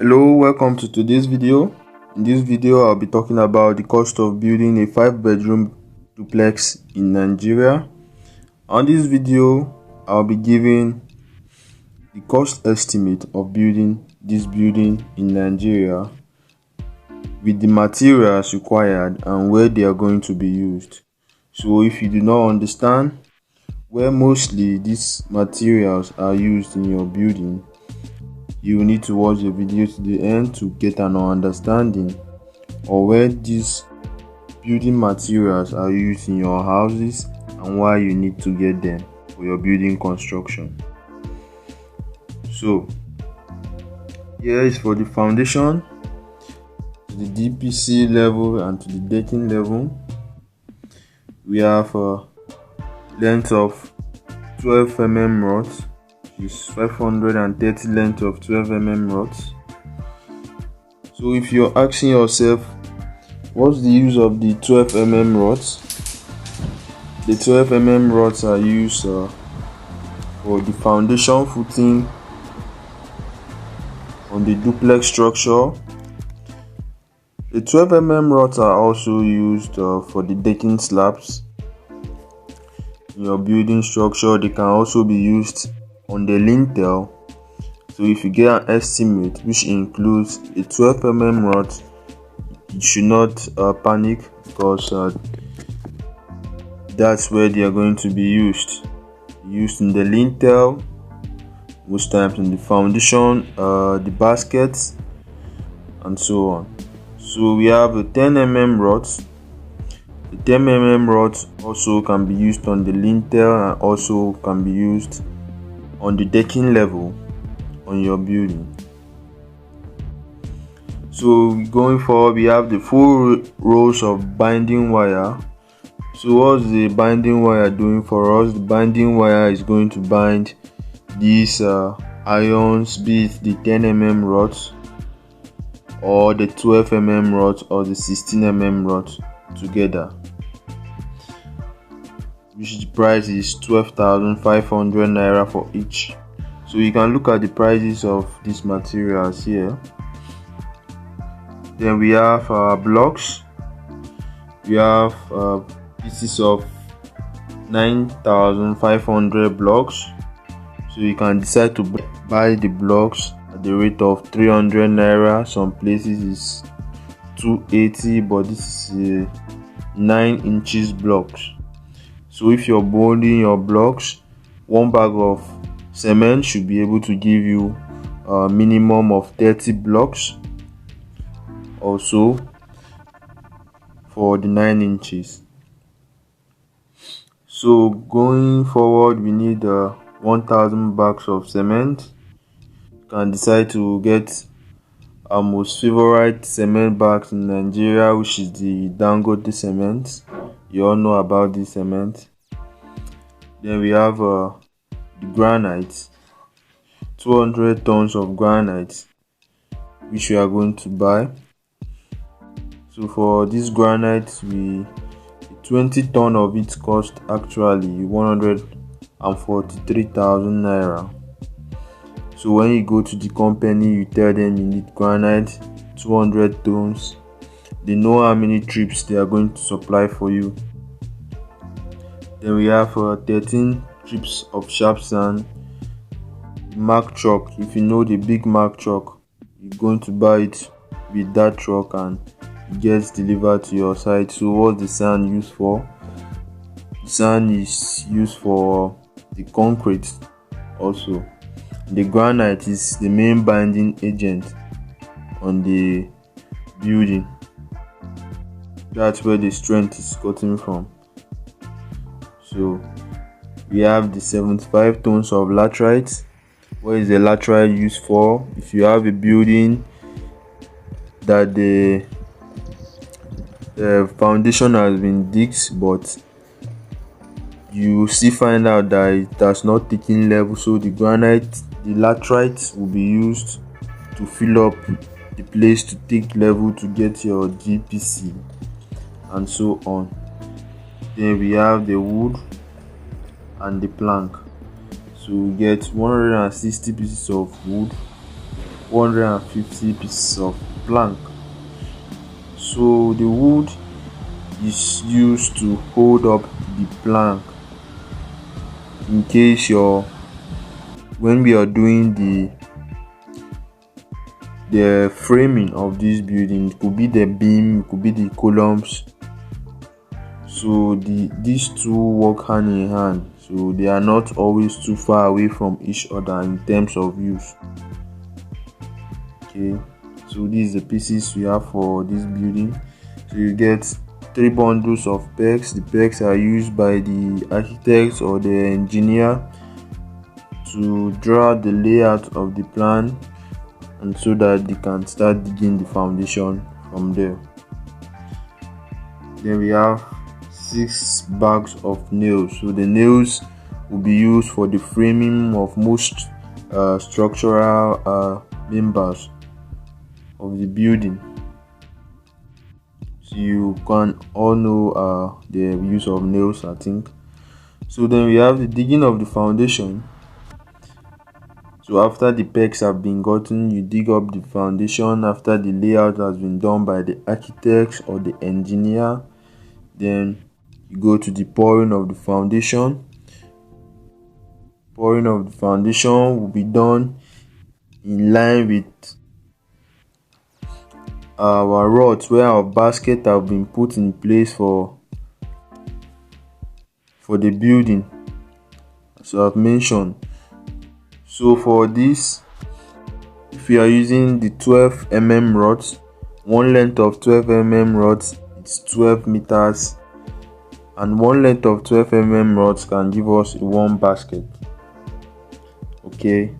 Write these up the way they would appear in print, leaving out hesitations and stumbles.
Hello, welcome to today's video. In this video, I'll be talking about the cost of building a 5-bedroom duplex in Nigeria. On this video, I'll be giving the cost estimate of building this building in Nigeria with the materials required and where they are going to be used. So if you do not understand where mostly these materials are used in your building, you need to watch the video to the end to get an understanding of where these building materials are used in your houses and why you need to get them for your building construction. So here is for the foundation, to the DPC level and to the decking level. We have a length of 12 mm rods, is 530 length of 12 mm rods. So if you're asking yourself what's the use of the 12 mm rods, the 12 mm rods are used for the foundation footing on the duplex structure. The 12 mm rods are also used for the decking slabs in your building structure. They can also be used on the lintel. So if you get an estimate which includes a 12 mm rod, you should not panic, because that's where they are going to be used in the lintel, most times in the foundation, the baskets, and so on. So we have a 10 mm rod. The 10 mm rod also can be used on the lintel and also can be used on the decking level on your building. So going forward, we have the full rows of binding wire. So what's the binding wire doing for us? The binding wire is going to bind these irons, be it the 10 mm rods or the 12 mm rods or the 16 mm rods together, which the price is 12,500 naira for each. So you can look at the prices of these materials here. Then we have blocks. We have pieces of 9,500 blocks. So you can decide to buy the blocks at the rate of 300 naira. Some places is 280, but this is 9 inches blocks. So if you're building your blocks, one bag of cement should be able to give you a minimum of 30 blocks also for the 9 inches. So going forward, we need 1,000 bags of cement. You can decide to get our most favorite cement bags in Nigeria, which is the Dangote cement. You all know about this cement. Then we have the granite, 200 tons of granite, which we are going to buy. So for this granite, 20 ton of it cost actually 143,000 naira. So when you go to the company, you tell them you need granite 200 tons. They know how many trips they are going to supply for you. Then we have 13 trips of sharp sand. Mark truck, if you know the big Mark truck, you're going to buy it with that truck and it gets delivered to your site. So what's the sand used for? The sand is used for the concrete also. The granite is the main binding agent on the building. That's where the strength is gotten from. So we have the 75 tons of laterite. What is the laterite used for? If you have a building that the foundation has been digged, but you still find out that it has not taken level, so the laterite will be used to fill up the place to take level to get your DPC and so on. Then we have the wood and the plank. So we get 160 pieces of wood 150 pieces of plank. So the wood is used to hold up the plank in case when we are doing the framing of this building. It could be the beam, it could be the columns. So these two work hand in hand, so they are not always too far away from each other in terms of use. Okay, so these are the pieces we have for this building. So you get 3 bundles of pegs. The pegs are used by the architect or the engineer to draw the layout of the plan, and so that they can start digging the foundation from there. Then we have 6 bags of nails. So the nails will be used for the framing of most structural members of the building. So you can all know the use of nails, I think. So then we have the digging of the foundation. So after the pegs have been gotten, you dig up the foundation after the layout has been done by the architect or the engineer. Then you go to the pouring of the foundation. Pouring of the foundation will be done in line with our rods where our basket have been put in place for the building, as I've mentioned. So for this, if you are using the 12 mm rods, one length of 12 mm rods is 12 meters, and one length of 12 mm rods can give us one basket. Okay,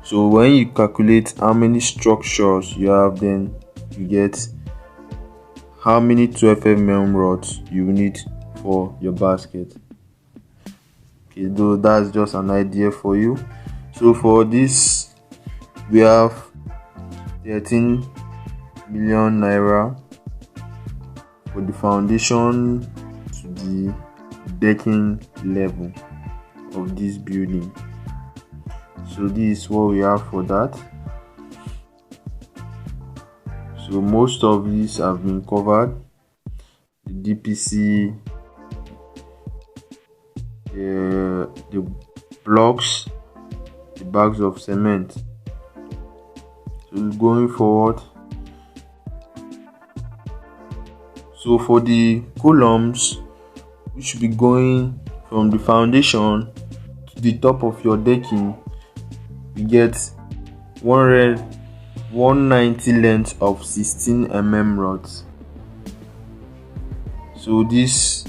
so when you calculate how many structures you have, then you get how many 12 mm rods you need for your basket. Okay, though that's just an idea for you. So for this, we have 13 million naira for the foundation to the decking level of this building. So this is what we have for that. So most of these have been covered. The DPC, the blocks, the bags of cement. So going forward, so for the columns, we should be going from the foundation to the top of your decking. We get 190 length of 16 mm rods. So this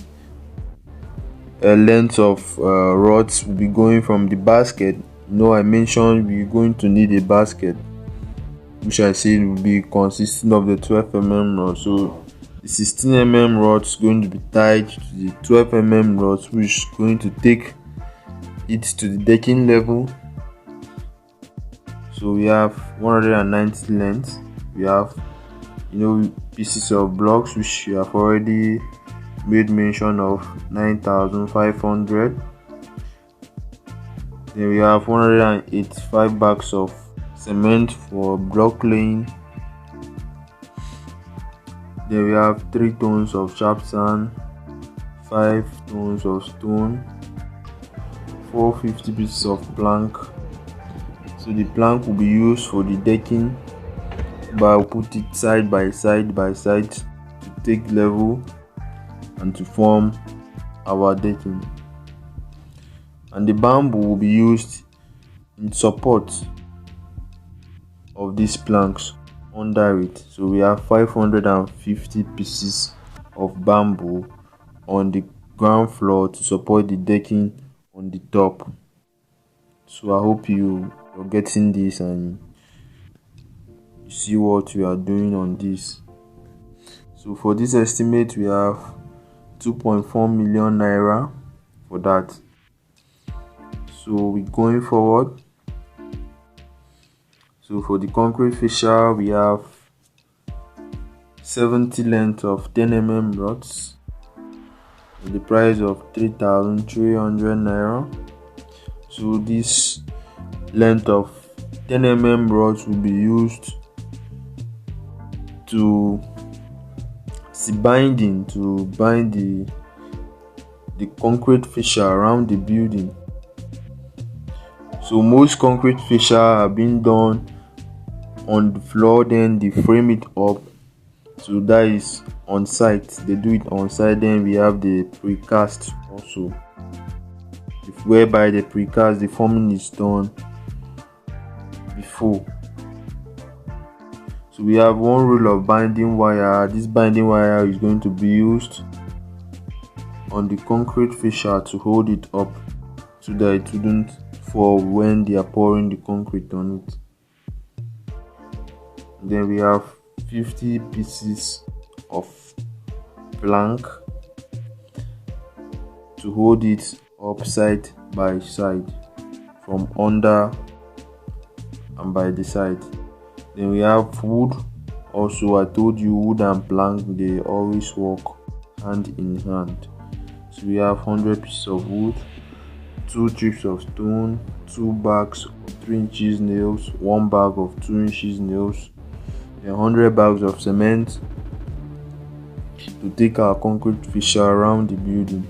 length of rods will be going from the basket. I mentioned we're going to need a basket, which I said will be consisting of the 12 mm rod. So the 16 mm rod is going to be tied to the 12 mm rods, which is going to take it to the decking level. So we have 190 length. We have pieces of blocks, which we have already made mention of, 9,500. Then we have 185 bags of cement for block laying. Then we have 3 tons of sharp sand, 5 tons of stone, 450 pieces of plank. So the plank will be used for the decking, but I'll put it side by side to take level and to form our decking. And the bamboo will be used in support of these planks under it. So we have 550 pieces of bamboo on the ground floor to support the decking on the top. So I hope you're getting this and you see what we are doing on this. So for this estimate, we have 2.4 million naira for that. So we're going forward. So for the concrete fixture, we have 70 length of 10 mm rods at the price of 3,300 naira. So this length of 10 mm rods will be used to binding to bind the concrete fascia around the building. So most concrete fascia are being done on the floor, then they frame it up. So that is on site, they do it on site. Then we have the precast also, whereby the precast, the forming is done before. So we have one roll of binding wire. This binding wire is going to be used on the concrete fascia to hold it up so that it wouldn't fall when they are pouring the concrete on it. Then we have 50 pieces of plank to hold it up side by side from under and by the side. Then we have wood. Also, I told you wood and plank, they always work hand in hand. So we have 100 pieces of wood, 2 strips of stone, 2 bags of 3-inch nails, 1 bag of 2-inch nails, and 100 bags of cement to take our concrete fascia around the building,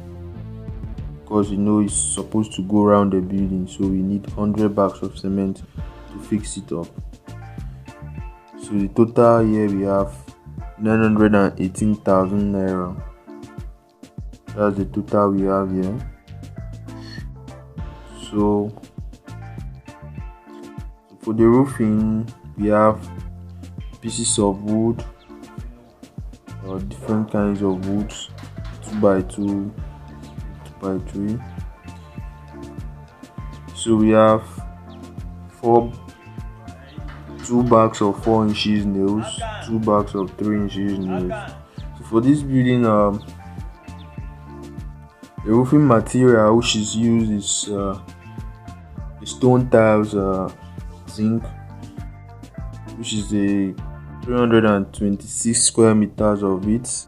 because it's supposed to go around the building, so we need 100 bags of cement to fix it up. So the total here we have 918,000 naira. That's the total we have here. So for the roofing, we have pieces of wood, or different kinds of woods, 2x2, 2x3. So we have 2 bags of 4-inch nails, 2 bags of 3-inch nails. So for this building, the roofing material which is used is the stone tiles, zinc, which is the 326 square meters of it,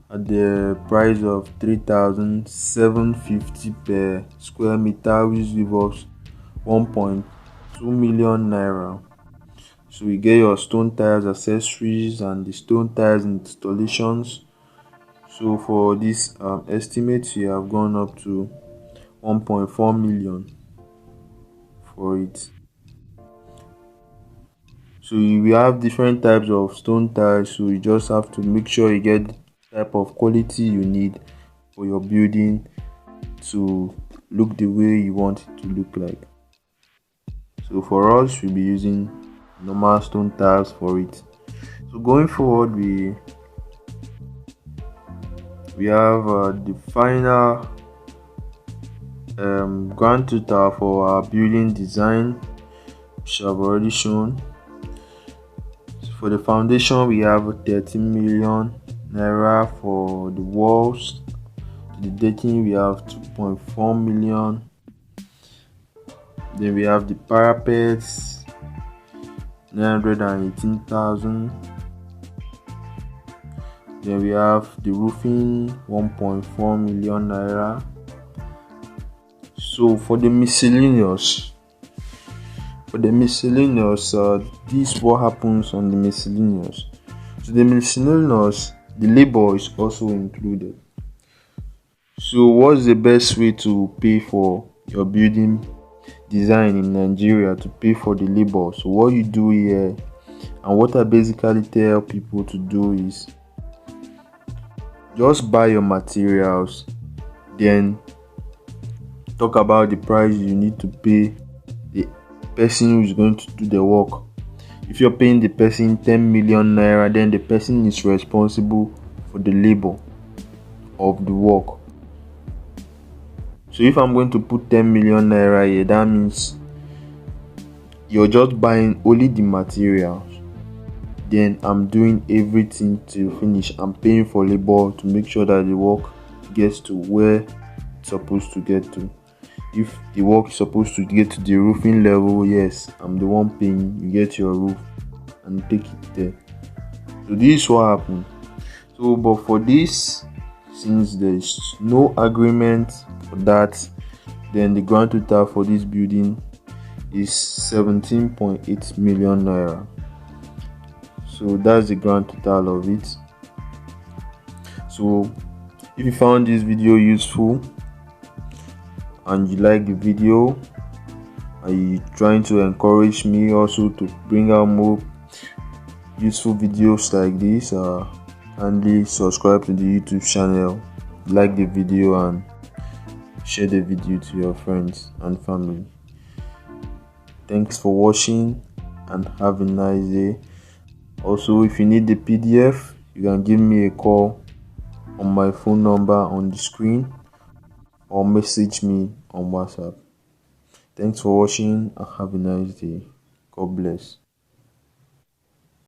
at the price of 3,750 per square meter, which gives us 1.2 million naira. So we get your stone tiles accessories and the stone tiles installations. So for this estimate, we have gone up to 1.4 million for it. So we have different types of stone tiles, so you just have to make sure you get the type of quality you need for your building to look the way you want it to look like. So for us, we'll be using normal stone tiles for it. So going forward, we have the final grand total for our building design, which I've already shown. So for the foundation, we have 13 million naira. For the walls, the decking, we have 2.4 million. Then we have the parapets, 918,000. Then we have the roofing, 1.4 million naira. So for the miscellaneous, this is what happens on the miscellaneous. So the miscellaneous, the labor is also included. So what's the best way to pay for your building design in Nigeria? To pay for the labor. So what you do here, and what I basically tell people to do, is just buy your materials, then talk about the price you need to pay the person who is going to do the work. If you're paying the person 10 million naira, then the person is responsible for the labor of the work. So if I'm going to put 10 million naira here, that means you're just buying only the materials, then I'm doing everything to finish. I'm paying for labor to make sure that the work gets to where it's supposed to get to. If the work is supposed to get to the roofing level, yes, I'm the one paying. You get your roof and take it there. So this is what happened. So but for this, since there's no agreement for that, then the grand total for this building is 17.8 million naira. So that's the grand total of it. So if you found this video useful and you like the video and you're trying to encourage me also to bring out more useful videos like this, kindly subscribe to the YouTube channel, like the video, and share the video to your friends and family. Thanks for watching and have a nice day. Also, if you need the PDF, you can give me a call on my phone number on the screen or message me on WhatsApp. Thanks for watching and have a nice day. God bless.